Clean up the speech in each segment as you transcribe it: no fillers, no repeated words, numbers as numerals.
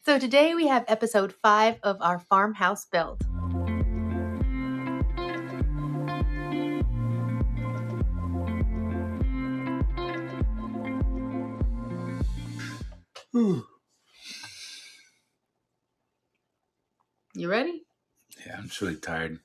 So today we have episode 5 of our farmhouse build. You ready? Yeah, I'm just really tired.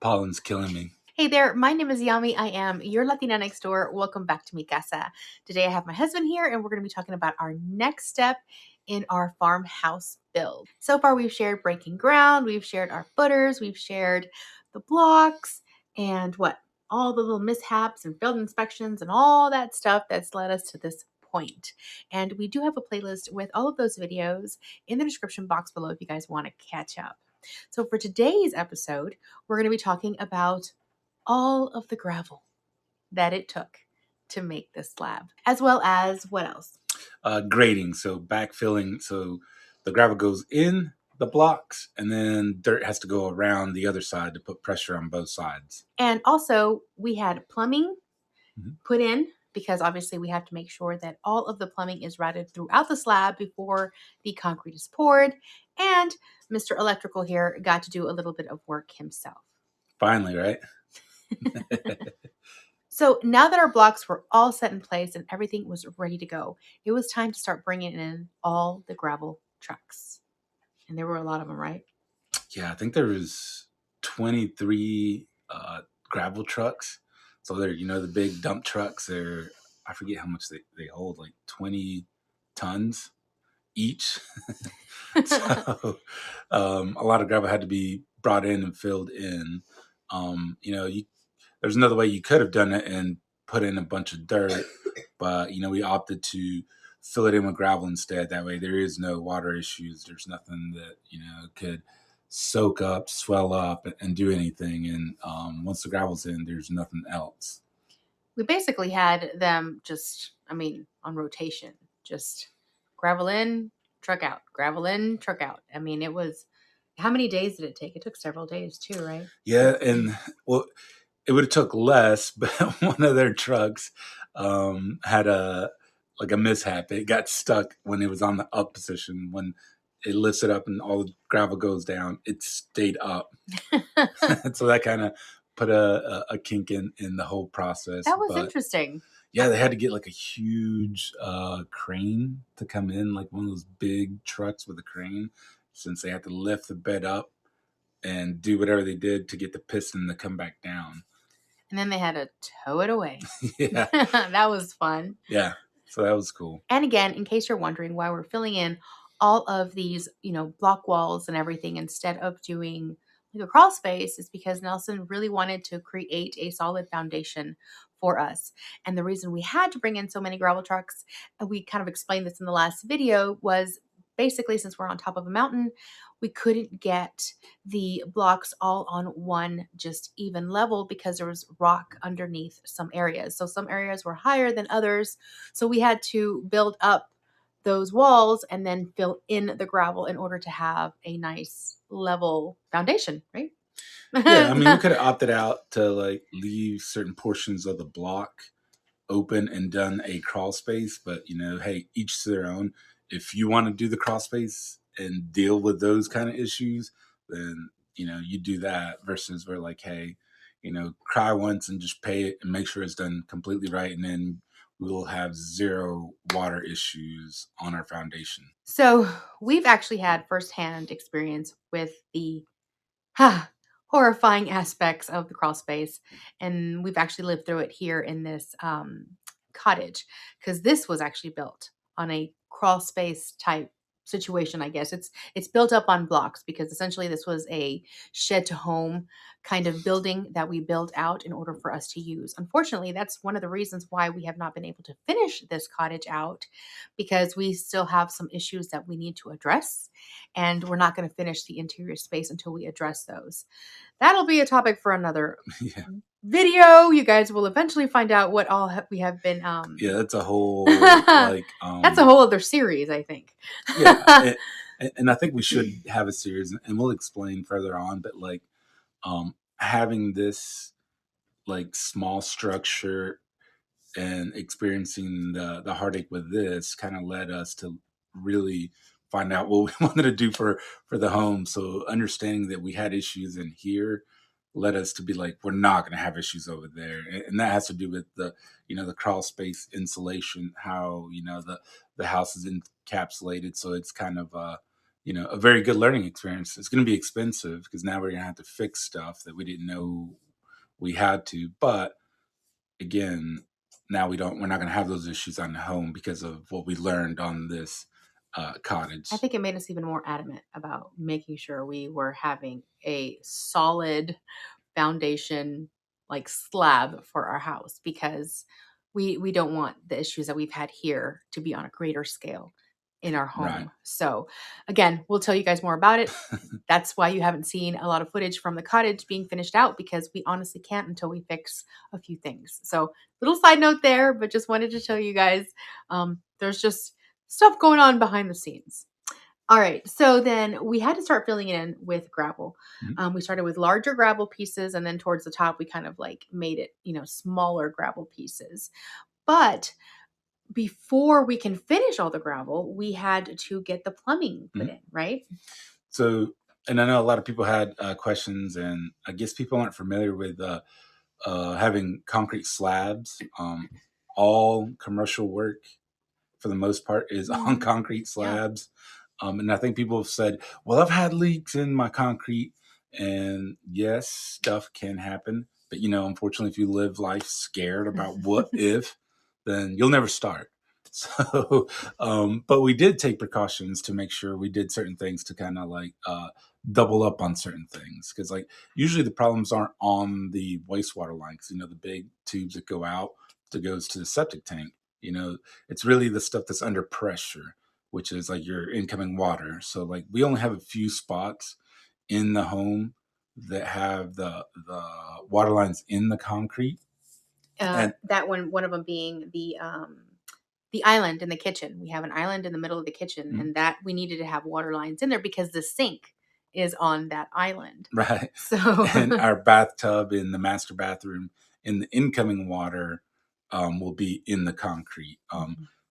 Pollen's killing me. Hey there, my name is Yami. I am your Latina next door. Welcome back to Mi Casa. Today I have my husband here and we're going to be talking about our next step in our farmhouse build. So far we've shared breaking ground, we've shared our footers, we've shared the blocks and all the little mishaps and field inspections and all that stuff that's led us to this point. And we do have a playlist with all of those videos in the description box below if you guys want to catch up. So for today's episode, we're going to be talking about all of the gravel that it took to make this slab, as well as what else? Grading, so backfilling, so the gravel goes in the blocks and then dirt has to go around the other side to put pressure on both sides. And also we had plumbing put in because obviously we have to make sure that all of the plumbing is routed throughout the slab before the concrete is poured. And Mr. Electrical here got to do a little bit of work himself. Finally, right? So now that our blocks were all set in place and everything was ready to go, it was time to start bringing in all the gravel trucks. And there were a lot of them, right? Yeah, I think there was 23 gravel trucks. So they're, the big dump trucks. I forget how much they hold, like 20 tons each. So a lot of gravel had to be brought in and filled in. There's another way you could have done it and put in a bunch of dirt, but we opted to fill it in with gravel instead. That way there is no water issues. There's nothing that could soak up, swell up, and do anything. And once the gravel's in, there's nothing else. We basically had them on rotation, just gravel in, truck out, gravel in, truck out. I mean, it was, how many days did it take? It took several days too, right? Yeah, and it would have took less, but one of their trucks had a mishap. It got stuck when it was on the up position. When it lifts it up and all the gravel goes down, it stayed up. So that kind of put a kink in the whole process. That was interesting. Yeah, they had to get like a huge crane to come in, like one of those big trucks with a crane, since they had to lift the bed up and do whatever they did to get the piston to come back down. And then they had to tow it away. Yeah. That was fun. Yeah. So that was cool. And again, in case you're wondering why we're filling in all of these, block walls and everything instead of doing like a crawl space, is because Nelson really wanted to create a solid foundation for us. And the reason we had to bring in so many gravel trucks, and we kind of explained this in the last video, was basically since we're on top of a mountain, we couldn't get the blocks all on one just even level because there was rock underneath some areas. So some areas were higher than others. So we had to build up those walls and then fill in the gravel in order to have a nice level foundation, right? Yeah, I mean, we could have opted out to leave certain portions of the block open and done a crawl space, but hey, each to their own. If you want to do the crawl space and deal with those kind of issues, then you do that, versus we're like, hey, cry once and just pay it and make sure it's done completely right, and then we will have zero water issues on our foundation. So we've actually had firsthand experience with the horrifying aspects of the crawl space, and we've actually lived through it here in this cottage, because this was actually built on a crawl space type situation. I guess it's built up on blocks because essentially this was a shed to home kind of building that we built out in order for us to use. Unfortunately, that's one of the reasons why we have not been able to finish this cottage out, because we still have some issues that we need to address, and we're not going to finish the interior space until we address those. That'll be a topic for another video. You guys will eventually find out what all we have been yeah, that's a whole that's a whole other series, I think. Yeah, and I think we should have a series, and we'll explain further on, but having this small structure and experiencing the heartache with this kind of led us to really find out what we wanted to do for the home. So understanding that we had issues in here led us to be like, we're not going to have issues over there. And that has to do with the, the crawl space insulation, how, the house is encapsulated. So it's kind of, a very good learning experience. It's going to be expensive because now we're going to have to fix stuff that we didn't know we had to. But again, now we're not going to have those issues on the home because of what we learned on this cottage. I think it made us even more adamant about making sure we were having a solid foundation, like slab for our house, because we don't want the issues that we've had here to be on a greater scale in our home. Right. So again, we'll tell you guys more about it. That's why you haven't seen a lot of footage from the cottage being finished out, because we honestly can't until we fix a few things. So little side note there, but just wanted to tell you guys, there's just stuff going on behind the scenes. All right, so then we had to start filling it in with gravel. Mhm. We started with larger gravel pieces, and then towards the top, we kind of like made it, smaller gravel pieces. But before we can finish all the gravel, we had to get the plumbing put Mhm. in, right? So, and I know a lot of people had questions, and I guess people aren't familiar with having concrete slabs. All commercial work, for the most part, is on Mhm. concrete Yeah. slabs. And I think people have said, well, I've had leaks in my concrete. And yes, stuff can happen. But, unfortunately, if you live life scared about what if, then you'll never start. So, but we did take precautions to make sure we did certain things to kind of like double up on certain things. Cause like usually the problems aren't on the wastewater lines, the big tubes that go out that goes to the septic tank. It's really the stuff that's under pressure, which is like your incoming water. So like we only have a few spots in the home that have the water lines in the concrete. And That one of them being the island in the kitchen. We have an island in the middle of the kitchen, mm, and that we needed to have water lines in there because the sink is on that island. right. And So our bathtub in the master bathroom in the incoming water will be in the concrete.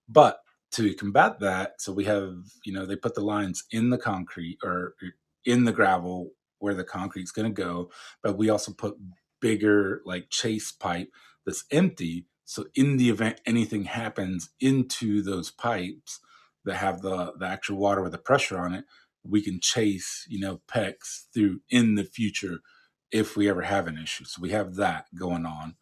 But to combat that, so we have, they put the lines in the concrete or in the gravel where the concrete's going to go. But we also put bigger, like chase pipe that's empty. So in the event anything happens into those pipes that have the actual water with the pressure on it, we can chase, PEX through in the future if we ever have an issue. So we have that going on.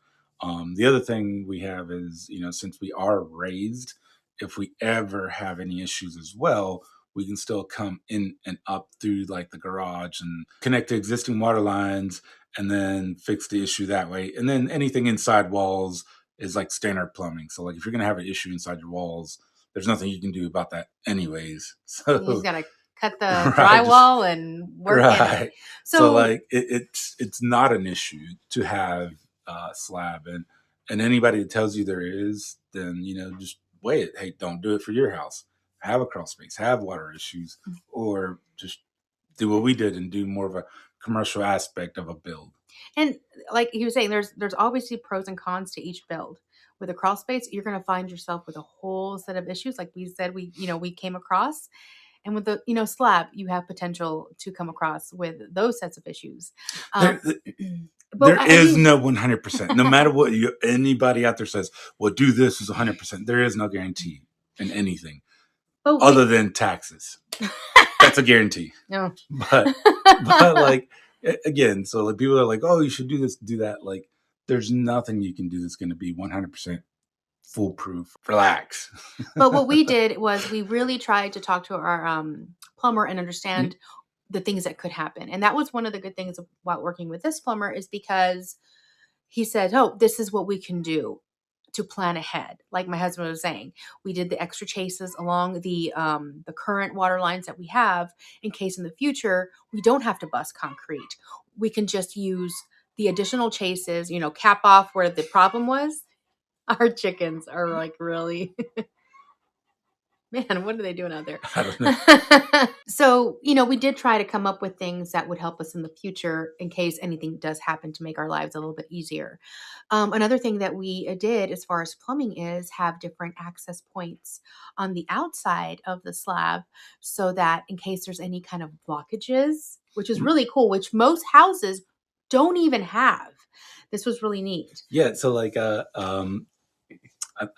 The other thing we have is, since we are raised, if we ever have any issues as well, we can still come in and up through like the garage and connect to existing water lines and then fix the issue that way. And then anything inside walls is like standard plumbing. So like if you're going to have an issue inside your walls, there's nothing you can do about that anyways. you just So gotta cut the right, just drywall and work in it. right. So So like it's not an issue to have slab, and anybody that tells you there is, then just weigh it. Hey, don't do it for your house. Have a crawl space, have water issues, or just do what we did and do more of a commercial aspect of a build. and like he was saying, there's obviously pros and cons to each build. With a crawl space, you're gonna find yourself with a whole set of issues, like we said, we came across. And with the slab, you have potential to come across with those sets of issues. There, But there I is do. no 100%. No matter what anybody out there says, well, do this is 100%. There is no guarantee in anything But other than taxes. That's a guarantee. no. But like again, so like people are like, oh, you should do this, do that. Like there's nothing you can do that's going to be 100% foolproof. Relax. But what we did was we really tried to talk to our plumber and understand the things that could happen. And that was one of the good things about working with this plumber, is because he said, "Oh, this is what we can do to plan ahead." Like my husband was saying, we did the extra chases along the current water lines that we have, in case in the future we don't have to bust concrete. We can just use the additional chases, cap off where the problem was. Our chickens are like really Man, what are they doing out there? I don't know. So, we did try to come up with things that would help us in the future in case anything does happen to make our lives a little bit easier. Another thing that we did as far as plumbing is have different access points on the outside of the slab so that in case there's any kind of blockages, which is really cool, which most houses don't even have. This was really neat. Yeah, so like I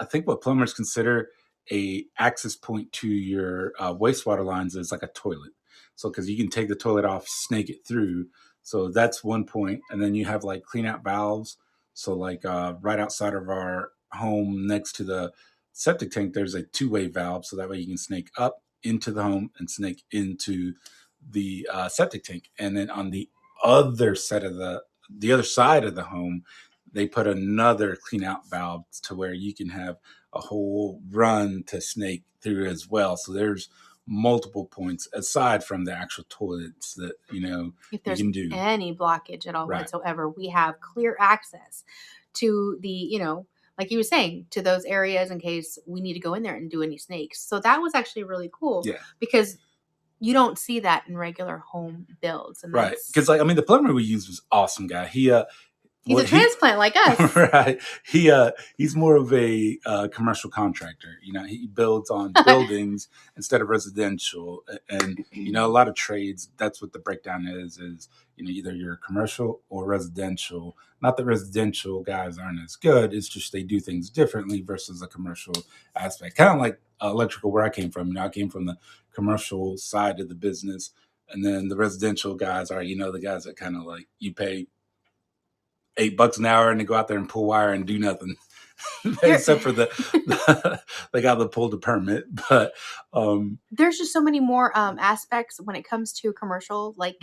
think what plumbers consider a access point to your wastewater lines is like a toilet. So because you can take the toilet off, snake it through. So that's one point, and then you have like clean out valves. So like right outside of our home, next to the septic tank, there's a two-way valve, so that way you can snake up into the home and snake into the septic tank. And then on other side of the other side of the home, they put another clean out valve to where you can have a whole run to snake through as well. So there's multiple points aside from the actual toilets that If you there's can do. any blockage at all Right. whatsoever, we have clear access to the, like you were saying, to those areas in case we need to go in there and do any snakes. So that was actually really cool Yeah. because you don't see that in regular home builds. And Right. that's, Because the plumber we used was awesome guy. he's a transplant like us. Right. He's more of a commercial contractor. He builds on buildings instead of residential, and a lot of trades. That's what the breakdown is. Either you're commercial or residential. Not that residential guys aren't as good. It's just they do things differently versus a commercial aspect. Kind of like electrical, where I came from. I came from the commercial side of the business, and then the residential guys are the guys that kind of like you pay $8 an hour and they go out there and pull wire and do nothing except for they got to pull the permit. But there's just so many more aspects when it comes to commercial, like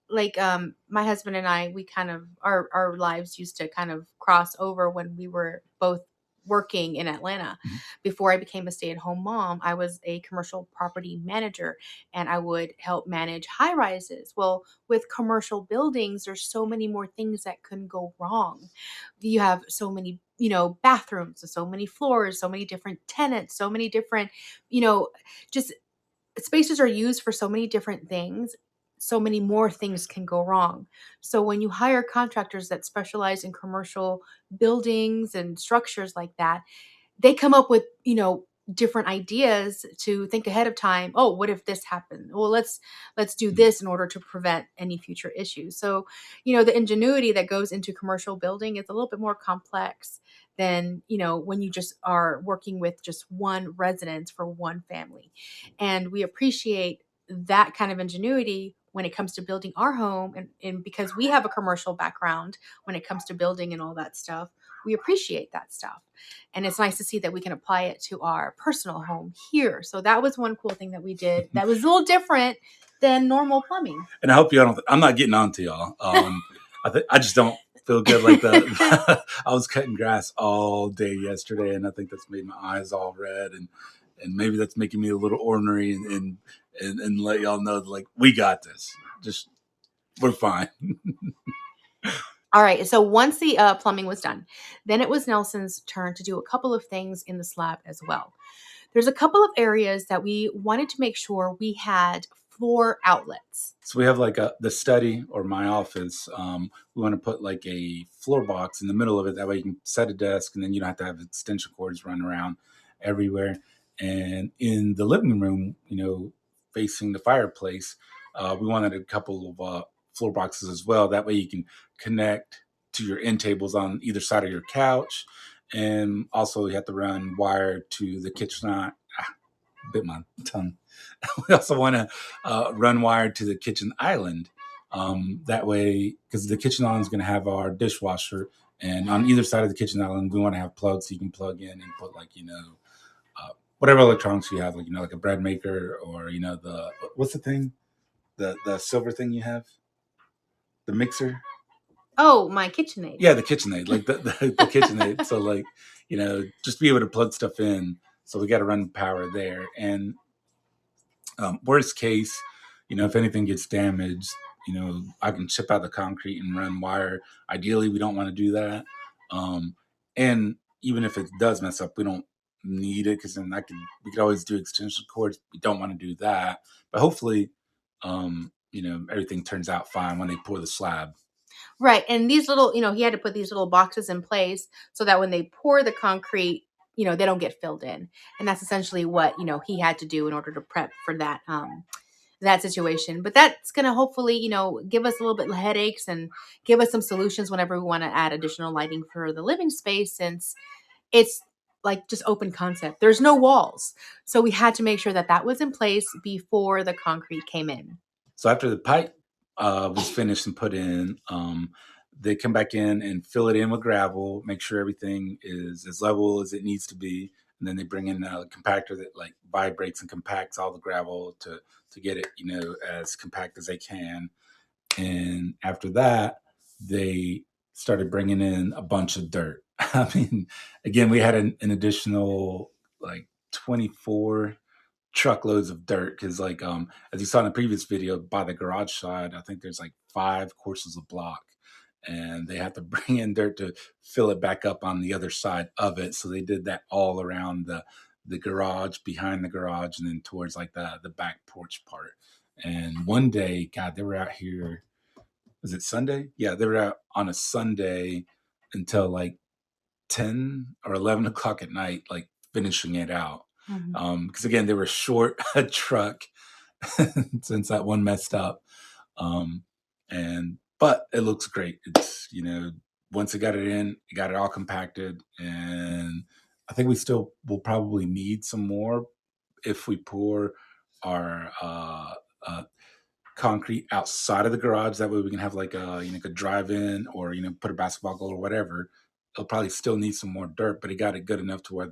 my husband and I, we kind of our lives used to kind of cross over when we were both working in Atlanta. Before I became a stay-at-home mom, I was a commercial property manager and I would help manage high rises. Well, with commercial buildings, there's so many more things that can go wrong. You have so many, bathrooms, so many floors, so many different tenants, so many different, just spaces are used for so many different things. So many more things can go wrong. So when you hire contractors that specialize in commercial buildings and structures like that, they come up with, different ideas to think ahead of time. Oh, what if this happened? Well, let's do this in order to prevent any future issues. So, the ingenuity that goes into commercial building is a little bit more complex than, when you just are working with just one residence for one family. And we appreciate that kind of ingenuity when it comes to building our home, and because we have a commercial background when it comes to building and all that stuff, we appreciate that stuff. And it's nice to see that we can apply it to our personal home here. So that was one cool thing that we did that was a little different than normal plumbing. And I hope I'm not getting on to y'all. I just don't feel good like that. I was cutting grass all day yesterday, and I think that's made my eyes all red, and maybe that's making me a little ornery, and let y'all know that, like, we got this. Just we're fine. All right. So once the plumbing was done, then it was Nelson's turn to do a couple of things in the slab as well. There's a couple of areas that we wanted to make sure we had floor outlets. So we have like the study or my office. We want to put like a floor box in the middle of it. That way you can set a desk, and then you don't have to have extension cords run around everywhere. And in the living room, facing the fireplace, we wanted a couple of floor boxes as well. That way you can connect to your end tables on either side of your couch. And also you have to run wire to the kitchen. Bit my tongue. We also want to run wire to the kitchen island. That way, because the kitchen island is going to have our dishwasher, and on either side of the kitchen island, we want to have plugs so you can plug in and put whatever electronics you have, like a bread maker, or what's the thing, the silver thing you have, the mixer. Oh, my KitchenAid. Yeah, the KitchenAid, like the KitchenAid. So just be able to plug stuff in. So we got to run power there. And worst case, if anything gets damaged, I can chip out the concrete and run wire. Ideally, we don't want to do that. And even if it does mess up, we don't need it because then we could always do extension cords. We don't want to do that, but hopefully, everything turns out fine when they pour the slab. Right. And these little, he had to put these little boxes in place so that when they pour the concrete, they don't get filled in. And that's essentially what, he had to do in order to prep for that situation. But that's going to hopefully, give us a little bit of headaches and give us some solutions whenever we want to add additional lighting for the living space, since it's like just open concept. There's no walls. So we had to make sure that that was in place before the concrete came in. So after the pipe was finished and put in, they come back in and fill it in with gravel, make sure everything is as level as it needs to be. And then they bring in a compactor that like vibrates and compacts all the gravel to get it, as compact as they can. And after that, they started bringing in a bunch of dirt. I mean, again, we had an additional like 24 truckloads of dirt because as you saw in the previous video, by the garage side, I think there's like 5 courses of block, and they have to bring in dirt to fill it back up on the other side of it. So they did that all around the garage, behind the garage, and then towards like the back porch part. And one day, God, they were out here. Was it Sunday? Yeah, they were out on a Sunday until like 10 or 11 o'clock at night, like finishing it out. Because again, they were short a truck since that one messed up. But it looks great. It's, once it got it in, it got it all compacted. And I think we still will probably need some more if we pour our concrete outside of the garage. That way we can have like a drive in or, put a basketball goal or whatever. It'll probably still need some more dirt, but it got it good enough to where,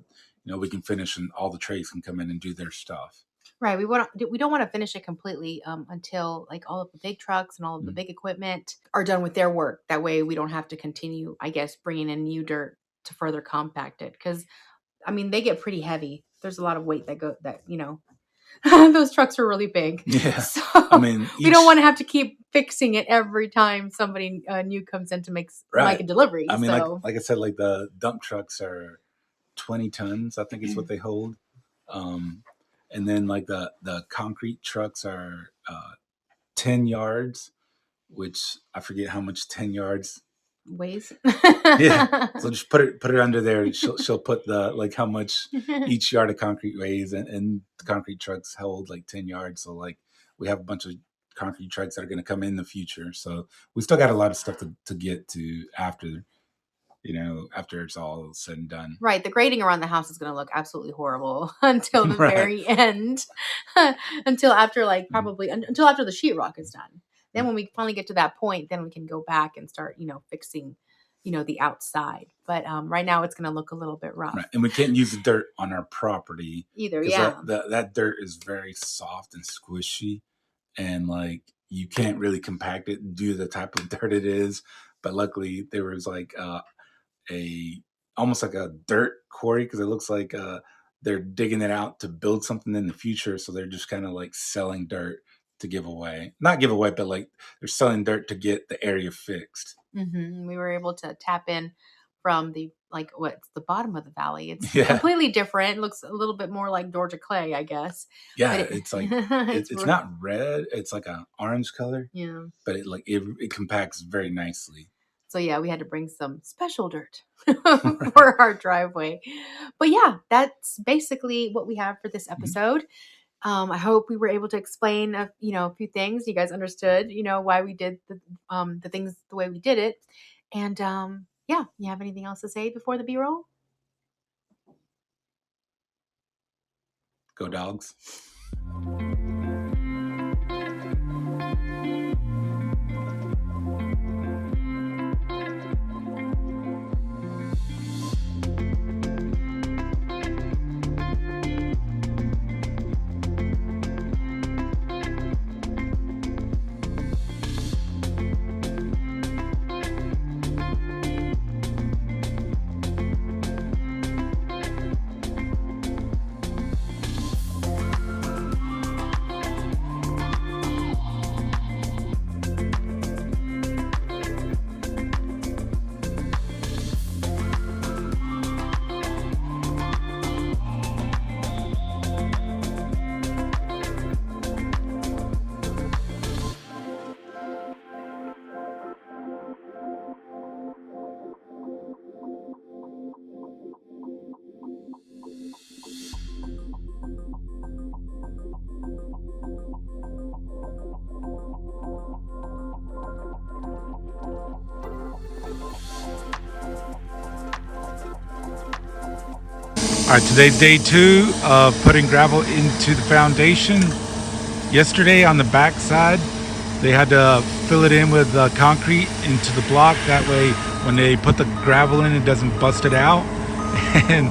we can finish and all the trades can come in and do their stuff. Right. We don't want to finish it completely until like all of the big trucks and all of the big equipment are done with their work. That way we don't have to continue, I guess, bringing in new dirt to further compact it. Because, I mean, they get pretty heavy. There's a lot of weight those trucks are really big. Yeah. So we don't want to have to keep fixing it every time somebody new comes in to make a delivery. Like I said, like the dump trucks are 20 tons, I think is what they hold. And then like the concrete trucks are 10 yards, which I forget how much 10 yards weighs. Yeah. So just put it under there. She'll put how much each yard of concrete weighs, and the concrete trucks hold like 10 yards. So like we have a bunch of concrete trucks that are going to come in the future. So we still got a lot of stuff to get to after it's all said and done. Right. The grading around the house is going to look absolutely horrible until the very end, until after until after the sheetrock is done. Then when we finally get to that point, then we can go back and start, fixing, the outside. But right now it's going to look a little bit rough. Right. And we can't use the dirt on our property either. Yeah. That dirt is very soft and squishy, and like you can't really compact it due to the type of dirt it is. But luckily there was like almost like a dirt quarry, because it looks like they're digging it out to build something in the future. So they're just kind of like selling dirt to not give away, but like they're selling dirt to get the area fixed. We were able to tap in from what's the bottom of the valley. It's completely different. It looks a little bit more like Georgia clay, I guess. Yeah, it's like it's not red. It's like an orange color. Yeah, but it compacts very nicely. So yeah, we had to bring some special dirt for our driveway. But yeah, that's basically what we have for this episode. I hope we were able to explain a few things. You guys understood, why we did the things the way we did it. And yeah, you have anything else to say before the B-roll? Go Dogs. All right, today's day 2 of putting gravel into the foundation. Yesterday on the back side, they had to fill it in with concrete into the block. That way, when they put the gravel in, it doesn't bust it out. And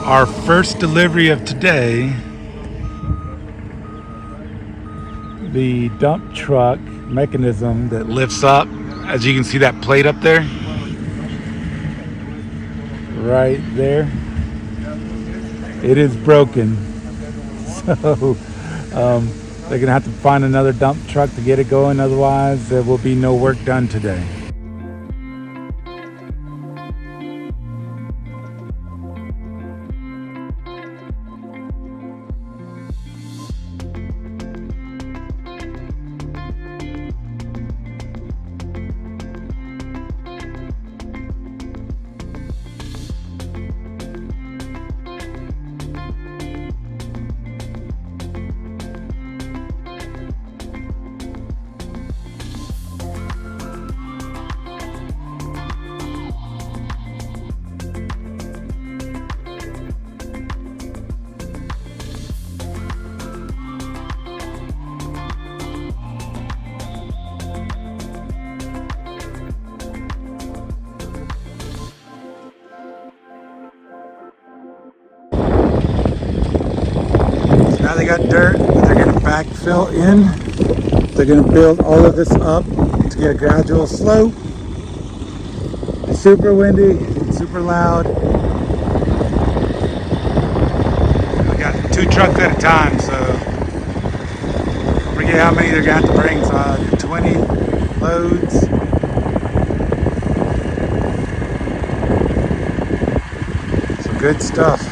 our first delivery of today, the dump truck mechanism that lifts up, as you can see that plate up there, right there, it is broken. So they're gonna have to find another dump truck to get it going, otherwise there will be no work done today. So now they got dirt, they're gonna backfill in. They're gonna build all of this up to get a gradual slope. It's super windy, super loud. We got 2 trucks at a time, so I forget how many they're gonna have to bring. So 20 loads. So good stuff.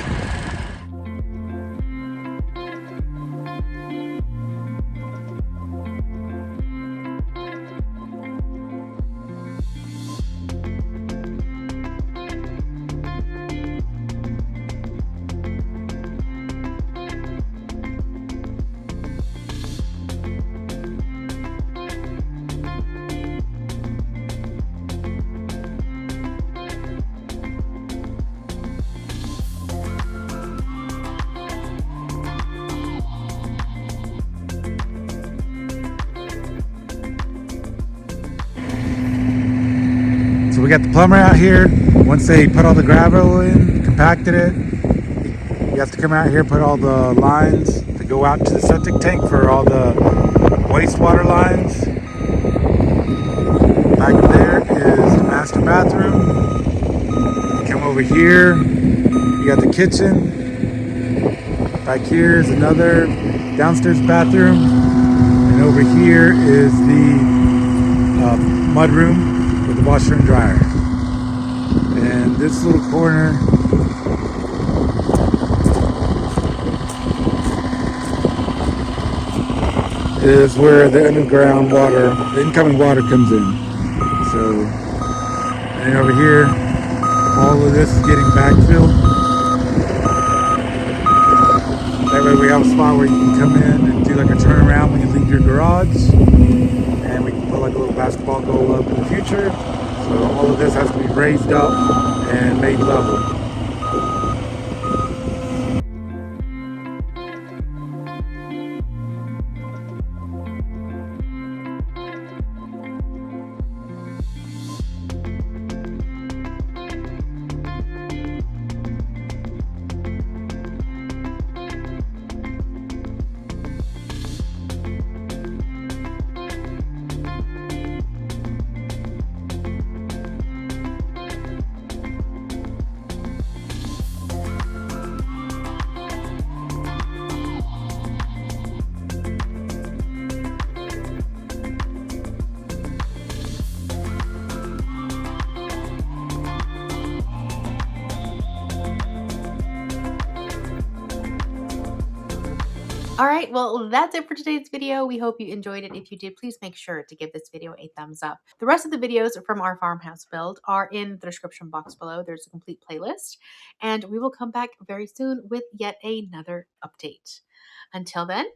So we got the plumber out here. Once they put all the gravel in, compacted it, you have to come out here, put all the lines to go out to the septic tank for all the wastewater lines. Back there is the master bathroom. Come over here, you got the kitchen. Back here is another downstairs bathroom. And over here is the mud room with the washer and dryer. And this little corner is where the underground water, the incoming water comes in. So, and then over here, all of this is getting backfilled. That way we have a spot where you can come in and do like a turnaround when you leave your garage. And we can put like a little basketball goal up in the future. So all of this has to be raised up and made level. All right, well, that's it for today's video. We hope you enjoyed it. If you did, please make sure to give this video a thumbs up. The rest of the videos from our farmhouse build are in the description box below. There's a complete playlist, and we will come back very soon with yet another update. Until then,